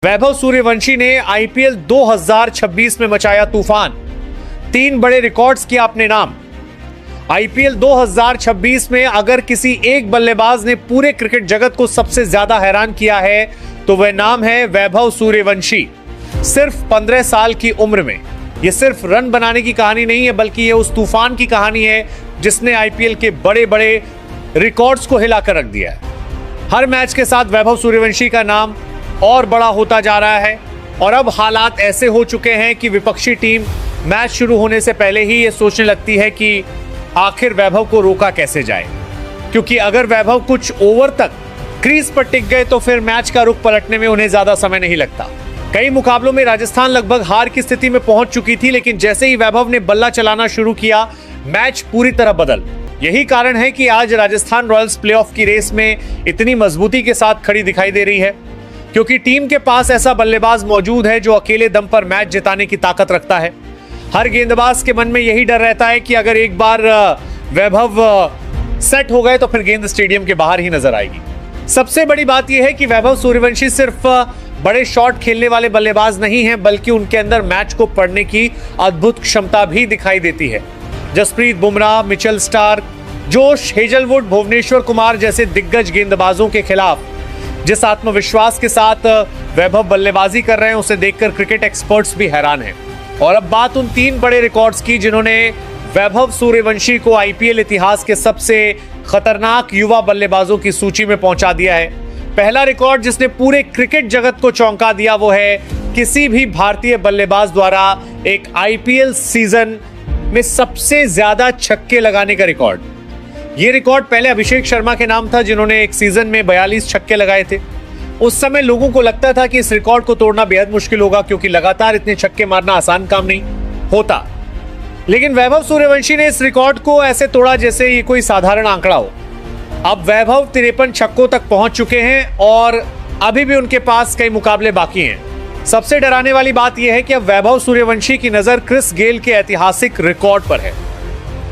वैभव सूर्यवंशी ने आईपीएल 2026 में मचाया तूफान। 3 बड़े रिकॉर्ड्स किया अपने नाम। आईपीएल 2026 में अगर किसी एक बल्लेबाज ने पूरे क्रिकेट जगत को सबसे ज्यादा हैरान किया है तो वह नाम है वैभव सूर्यवंशी। सिर्फ 15 साल की उम्र में यह सिर्फ रन बनाने की कहानी नहीं है, बल्कि यह उस तूफान की कहानी है जिसने आईपीएल के बड़े बड़े रिकॉर्ड्स को हिलाकर रख दिया है। हर मैच के साथ वैभव सूर्यवंशी का नाम और बड़ा होता जा रहा है और अब हालात ऐसे हो चुके हैं कि विपक्षी टीम मैच शुरू होने से पहले ही ये सोचने लगती है कि आखिर वैभव को रोका कैसे जाए, क्योंकि अगर वैभव कुछ ओवर तक क्रीज पर टिक गए तो फिर मैच का रुख पलटने में उन्हें ज्यादा समय नहीं लगता। कई मुकाबलों में राजस्थान लगभग हार की स्थिति में पहुंच चुकी थी, लेकिन जैसे ही वैभव ने बल्ला चलाना शुरू किया मैच पूरी तरह बदल। यही कारण है कि आज राजस्थान रॉयल्स प्लेऑफ की रेस में इतनी मजबूती के साथ खड़ी दिखाई दे रही है, क्योंकि टीम के पास ऐसा बल्लेबाज मौजूद है जो अकेले दम पर मैच जिताने की ताकत रखता है। हर गेंदबाज के मन में यही डर रहता है कि अगर एक बार वैभव सेट हो गए तो फिर गेंद स्टेडियम के बाहर ही नजर आएगी। सबसे बड़ी बात यह है कि वैभव सूर्यवंशी सिर्फ बड़े शॉट खेलने वाले बल्लेबाज नहीं हैं, बल्कि उनके अंदर मैच को पढ़ने की अद्भुत क्षमता भी दिखाई देती है। Jasprit Bumrah, Mitchell Starc, Josh Hazlewood, Bhuvneshwar Kumar जैसे दिग्गज गेंदबाजों के खिलाफ जिस आत्मविश्वास के साथ वैभव बल्लेबाजी कर रहे हैं उसे देखकर क्रिकेट एक्सपर्ट्स भी हैरान हैं। और अब बात उन 3 बड़े रिकॉर्ड्स की जिन्होंने वैभव सूर्यवंशी को आईपीएल इतिहास के सबसे खतरनाक युवा बल्लेबाजों की सूची में पहुंचा दिया है। पहला रिकॉर्ड जिसने पूरे क्रिकेट जगत को चौंका दिया वो है किसी भी भारतीय बल्लेबाज द्वारा एक आईपीएल सीजन में सबसे ज्यादा छक्के लगाने का रिकॉर्ड। ये रिकॉर्ड पहले अभिषेक शर्मा के नाम था, जिन्होंने एक सीजन में 42 छक्के लगाए थे। उस समय लोगों को लगता था कि इस रिकॉर्ड को तोड़ना बेहद मुश्किल होगा, क्योंकि लगातार इतने छक्के मारना आसान काम नहीं होता। लेकिन वैभव सूर्यवंशी ने इस रिकॉर्ड को ऐसे तोड़ा जैसे ये कोई साधारण आंकड़ा हो। अब वैभव 53 छक्कों तक पहुंच चुके हैं और अभी भी उनके पास कई मुकाबले बाकी हैं। सबसे डराने वाली बात यह है कि अब वैभव सूर्यवंशी की नजर क्रिस गेल के ऐतिहासिक रिकॉर्ड पर है।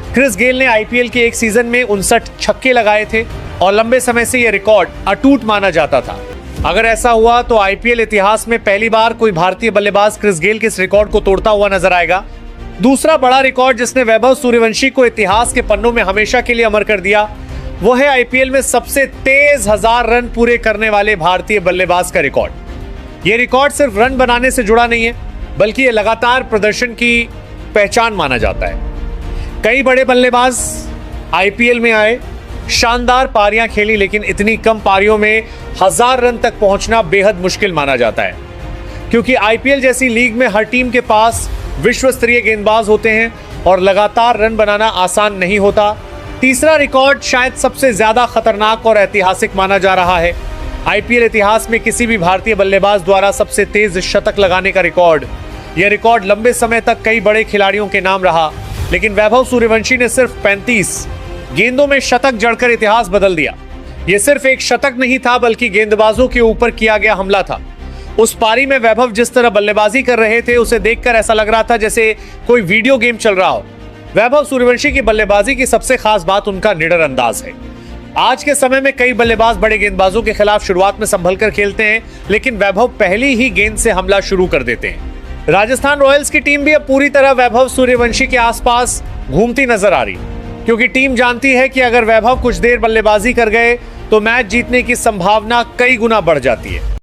क्रिस गेल ने आईपीएल के एक सीजन में 59 छक्के लगाए थे और लंबे समय से यह रिकॉर्ड अटूट माना जाता था। अगर ऐसा हुआ तो आईपीएल इतिहास में पहली बार कोई भारतीय बल्लेबाज क्रिस गेल के इस रिकॉर्ड को तोड़ता हुआ नजर आएगा। दूसरा बड़ा रिकॉर्ड जिसने वैभव सूर्यवंशी को इतिहास के पन्नों में हमेशा के लिए अमर कर दिया वो है आईपीएल में सबसे तेज 1000 रन पूरे करने वाले भारतीय बल्लेबाज का रिकॉर्ड। यह रिकॉर्ड सिर्फ रन बनाने से जुड़ा नहीं है, बल्कि यह लगातार प्रदर्शन की पहचान माना जाता है। कई बड़े बल्लेबाज आईपीएल में आए, शानदार पारियां खेली, लेकिन इतनी कम पारियों में 1000 रन तक पहुंचना बेहद मुश्किल माना जाता है, क्योंकि आईपीएल जैसी लीग में हर टीम के पास विश्व स्तरीय गेंदबाज होते हैं और लगातार रन बनाना आसान नहीं होता। तीसरा रिकॉर्ड शायद सबसे ज्यादा खतरनाक और ऐतिहासिक माना जा रहा है। आईपीएल इतिहास में किसी भी भारतीय बल्लेबाज द्वारा सबसे तेज शतक लगाने का रिकॉर्ड। यह रिकॉर्ड लंबे समय तक कई बड़े खिलाड़ियों के नाम रहा, लेकिन वैभव सूर्यवंशी ने सिर्फ 35 गेंदों में शतक जड़कर इतिहास बदल दिया। यह सिर्फ एक शतक नहीं था, बल्कि गेंदबाजों के ऊपर किया गया हमला था। उस पारी में वैभव जिस तरह बल्लेबाजी कर रहे थे उसे देखकर ऐसा लग रहा था जैसे कोई वीडियो गेम चल रहा हो। वैभव सूर्यवंशी की बल्लेबाजी की सबसे खास बात उनका निडर अंदाज है। आज के समय में कई बल्लेबाज बड़े गेंदबाजों के खिलाफ शुरुआत में संभल कर खेलते हैं, लेकिन वैभव पहली ही गेंद से हमला शुरू कर देते हैं। राजस्थान रॉयल्स की टीम भी अब पूरी तरह वैभव सूर्यवंशी के आसपास घूमती नजर आ रही, क्योंकि टीम जानती है कि अगर वैभव कुछ देर बल्लेबाजी कर गए तो मैच जीतने की संभावना कई गुना बढ़ जाती है।